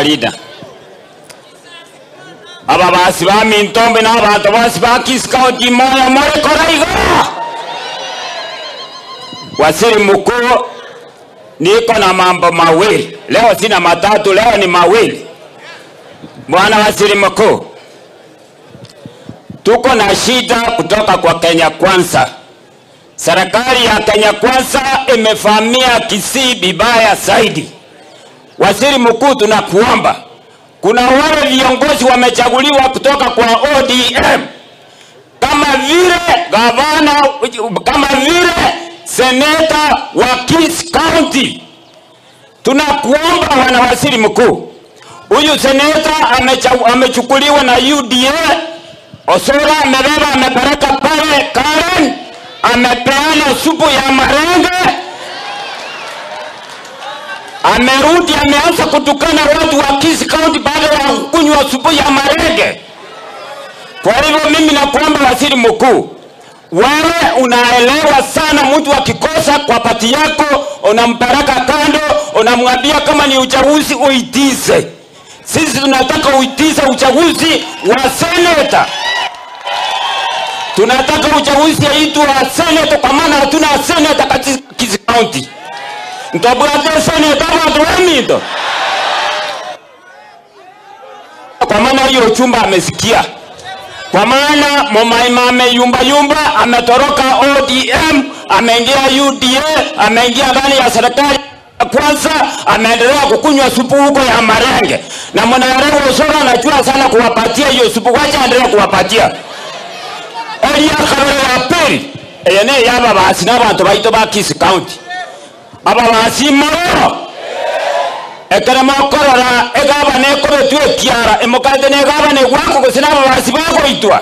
Alida aba basi ba Mintombe na abantu basi ba Kisi County moya more koraiga. Waziri Mkuu, niko na mambo mawili leo, sina matatu, leo ni mawili. Bwana Waziri Mkuu, tuko na shida kutoka kwa Kenya Kwanza. Serikali ya Kenya Kwanza imefamia Kisii vibaya zaidi. Waziri Mkuu, tunakuomba, kuna wale viongozi wamechaguliwa kutoka kwa ODM kama vile gavana, kama vile seneta wa Kisi County. Tunakuomba wana Waziri Mkuu, huyu seneta amechukuliwa na UDA. Osora amebeba, amepeleka pale Karen, amepeana supu ya marenge, amerudi ameanza kutukana watu wa Kisi County baada ya kunywa supu ya marenge. Kwa hivyo mimi nakuomba Waziri Mkuu, wewe unaelewa sana, mtu akikosa kwa pati yako unampeleka kando, unamwambia kama ni uchaguzi uitize. Sisi tunataka uitize uchaguzi wa seneta. Tunataka uchaguzi uitwe wa seneta, kwa maana hatuna seneta katika Kisi County. Ntabwate seneta watu wamito. Kwa maana hiyo chumba amesikia. Kwa maana Momaima ameyumba, ametoroka ODM, ameingia UDA, ameingia ndani ya serikali Kwanza, ameendelea kukunywa supu huko ya marenge. Na mwanarego Osoro anajua sana kuwapatia hiyo supu, wacha aendelee kuwapatia. Elia Karole ya pili, ene yaba basi na bantu baito ba Kisi County. Aba basi moro. Ekarema korora egaba ne kobe tuwe kiara, emokate ne gaba ne gwako kusina basi bako itwa.